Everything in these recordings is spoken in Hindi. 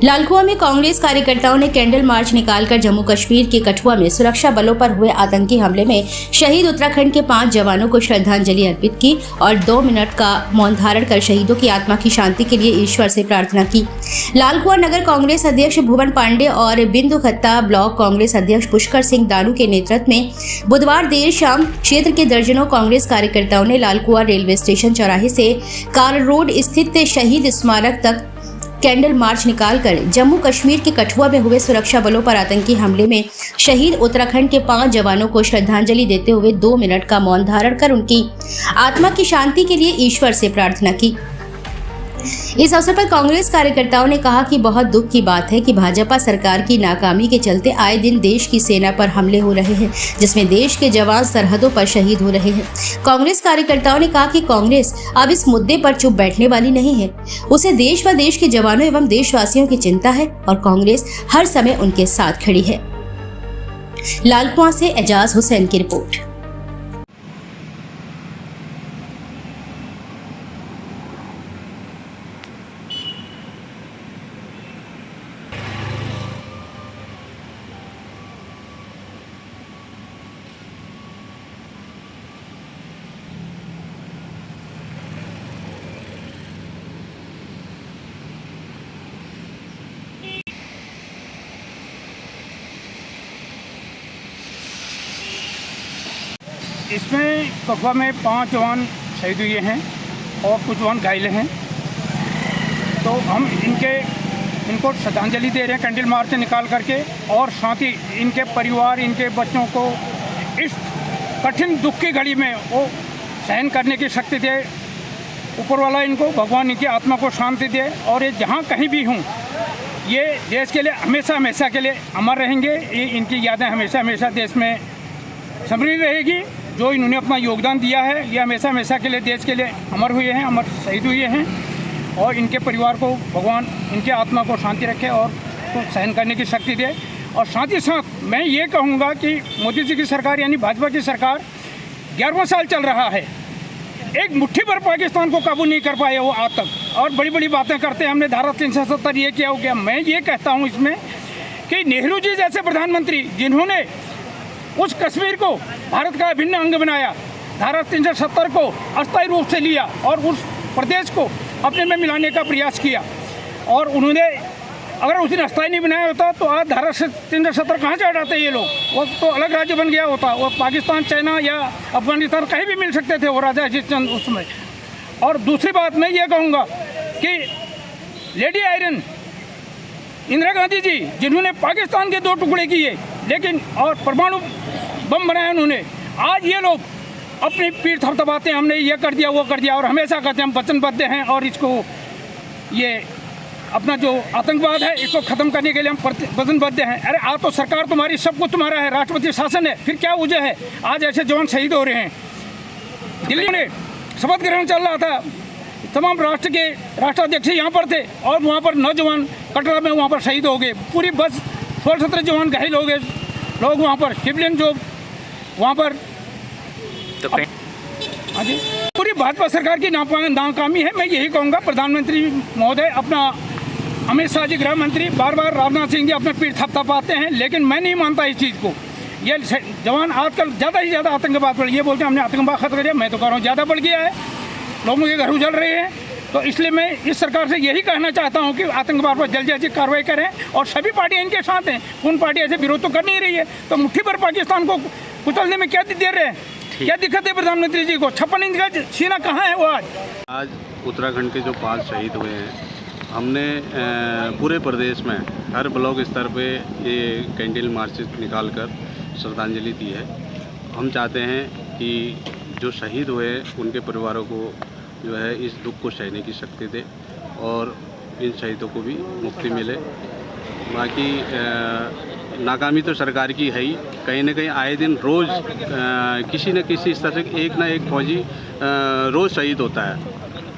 लालकुआं में कांग्रेस कार्यकर्ताओं ने कैंडल मार्च निकालकर जम्मू कश्मीर के कठुआ में सुरक्षा बलों पर हुए आतंकी हमले में शहीद उत्तराखंड के 5 जवानों को श्रद्धांजलि अर्पित की और 2 मिनट का मौन धारण कर शहीदों की आत्मा की शांति के लिए ईश्वर से प्रार्थना की। लालकुआं नगर कांग्रेस अध्यक्ष भुवन पांडे और बिंदु खत्ता ब्लॉक कांग्रेस अध्यक्ष पुष्कर सिंह दानू के नेतृत्व में बुधवार देर शाम क्षेत्र के दर्जनों कांग्रेस कार्यकर्ताओं ने लालकुआं रेलवे स्टेशन चौराहे से कार रोड स्थित शहीद स्मारक तक कैंडल मार्च निकालकर जम्मू कश्मीर के कठुआ में हुए सुरक्षा बलों पर आतंकी हमले में शहीद उत्तराखंड के 5 जवानों को श्रद्धांजलि देते हुए 2 मिनट का मौन धारण कर उनकी आत्मा की शांति के लिए ईश्वर से प्रार्थना की। इस अवसर पर कांग्रेस कार्यकर्ताओं ने कहा कि बहुत दुख की बात है कि भाजपा सरकार की नाकामी के चलते आए दिन देश की सेना पर हमले हो रहे हैं, जिसमें देश के जवान सरहदों पर शहीद हो रहे हैं। कांग्रेस कार्यकर्ताओं ने कहा कि कांग्रेस अब इस मुद्दे पर चुप बैठने वाली नहीं है। उसे देश व देश के जवानों एवं देशवासियों की चिंता है और कांग्रेस हर समय उनके साथ खड़ी है। लालकुआं से एजाज हुसैन की रिपोर्ट। इसमें कठुआ में 5 जवान शहीद हुए हैं और कुछ जवान घायल हैं। तो हम इनको श्रद्धांजलि दे रहे हैं कैंडल मार्च निकाल करके, और साथ ही इनके परिवार, इनके बच्चों को इस कठिन दुख की घड़ी में वो सहन करने की शक्ति दे। ऊपर वाला इनको, भगवान इनकी आत्मा को शांति दे, और ये जहाँ कहीं भी हों ये देश के लिए हमेशा हमेशा के लिए अमर रहेंगे। ये इनकी यादें हमेशा हमेशा देश में समृद्ध रहेगी। जो इन्होंने अपना योगदान दिया है ये हमेशा हमेशा के लिए देश के लिए अमर हुए हैं, अमर शहीद हुए हैं, और इनके परिवार को भगवान इनके आत्मा को शांति रखे और तो सहन करने की शक्ति दे। और साथ ही साथ मैं ये कहूँगा कि मोदी जी की सरकार यानी भाजपा की सरकार 11वां साल चल रहा है, एक मुट्ठी भर पाकिस्तान को काबू नहीं कर पाए वो आज तक, और बड़ी बड़ी बातें करते हैं। हमने धारा 370 ये किया हो गया। मैं ये कहता हूँ इसमें कि नेहरू जी जैसे प्रधानमंत्री जिन्होंने उस कश्मीर को भारत का अभिन्न अंग बनाया, धारा 370 को अस्थायी रूप से लिया और उस प्रदेश को अपने में मिलाने का प्रयास किया, और उन्होंने अगर उस दिन अस्थायी नहीं बनाया होता तो आज धारा 370 कहाँ से हटाते ये लोग, वो तो अलग राज्य बन गया होता। वो पाकिस्तान, चाइना या अफगानिस्तान कहीं भी मिल सकते थे वो राजा अजीत चंद उस समय। और दूसरी बात मैं ये कहूँगा कि लेडी आयरन इंदिरा गांधी जी जिन्होंने पाकिस्तान के 2 टुकड़े किए लेकिन और परमाणु बम बनाया उन्होंने, आज ये लोग अपनी पीठ थपथपाते हैं, हमने ये कर दिया वो कर दिया, और हमेशा कहते हैं हम वचनबद्ध हैं और इसको ये अपना जो आतंकवाद है इसको ख़त्म करने के लिए हम वचनबद्ध हैं। अरे आज तो सरकार तुम्हारी, सब कुछ तुम्हारा है, राष्ट्रपति शासन है, फिर क्या वजह है आज ऐसे जवान शहीद हो रहे हैं। दिल्ली में शपथ ग्रहण चल रहा था, तमाम राष्ट्र के राष्ट्राध्यक्ष यहाँ पर थे और वहाँ पर नौजवान कटरा में वहाँ पर शहीद हो गए। पूरी बस 16-17 जवान घायल हो गए लोग वहाँ पर, सिविलियन जो वहाँ पर। हाँ जी, पूरी भाजपा सरकार की नाकामी है। मैं यही कहूँगा प्रधानमंत्री महोदय, अपना अमित शाह जी गृह मंत्री, बार बार राजनाथ सिंह जी अपने पीठ थपथपाते हैं, लेकिन मैं नहीं मानता इस चीज़ को। ये जवान आजकल ज़्यादा ही ज़्यादा आतंकवाद बढ़, ये बोलते हैं हमने आतंकवाद खत्म कर दिया, मैं तो कह रहा हूँ ज़्यादा बढ़ गया है, लोगों के घर उजड़ रहे हैं। तो इसलिए मैं इस सरकार से यही कहना चाहता हूँ कि आतंकवाद पर जल्द जल्दी कार्रवाई करें, और सभी पार्टियाँ इनके साथ हैं। कौन पार्टी ऐसे विरोध तो कर नहीं रही है, तो मुट्ठी भर पाकिस्तान को कुचलने में क्या दे रहे हैं, क्या दिक्कत है प्रधानमंत्री जी को? 56 इंच का सीना कहाँ है वो आज उत्तराखंड के जो 5 शहीद हुए हैं, हमने पूरे प्रदेश में हर ब्लॉक स्तर पे ये कैंडल मार्च निकाल कर श्रद्धांजलि दी है। हम चाहते हैं कि जो शहीद हुए उनके परिवारों को जो है इस दुख को सहने की शक्ति दे और इन शहीदों को भी मुक्ति मिले। बाकी नाकामी तो सरकार की है ही, कहीं ना कहीं आए दिन रोज़ किसी न किसी स्तर से एक ना एक फौजी रोज़ शहीद होता है,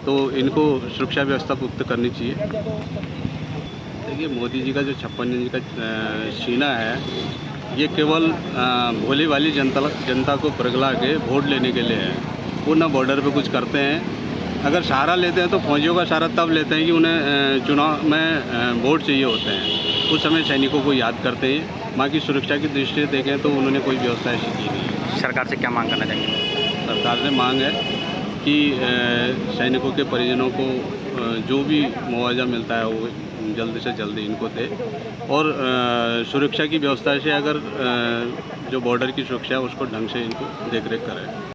तो इनको सुरक्षा व्यवस्था पुख्त करनी चाहिए। देखिए मोदी जी का जो 56 इंच का सीना है ये केवल भोली वाली जनता को परगला के वोट लेने के लिए है। वो ना बॉर्डर पे कुछ करते हैं अगर सहारा लेते हैं तो फौजियों का सहारा तब लेते हैं कि उन्हें चुनाव में वोट चाहिए होते हैं, उस समय सैनिकों को याद करते हैं। बाकी सुरक्षा की दृष्टि से देखें तो उन्होंने कोई व्यवस्था ऐसी की नहीं है। सरकार से क्या मांग करना चाहेंगे? सरकार से मांग है कि सैनिकों के परिजनों को जो भी मुआवजा मिलता है वो जल्द से जल्द इनको दे, और सुरक्षा की व्यवस्था से अगर जो बॉर्डर की सुरक्षा है उसको ढंग से इनको देख रेख करें।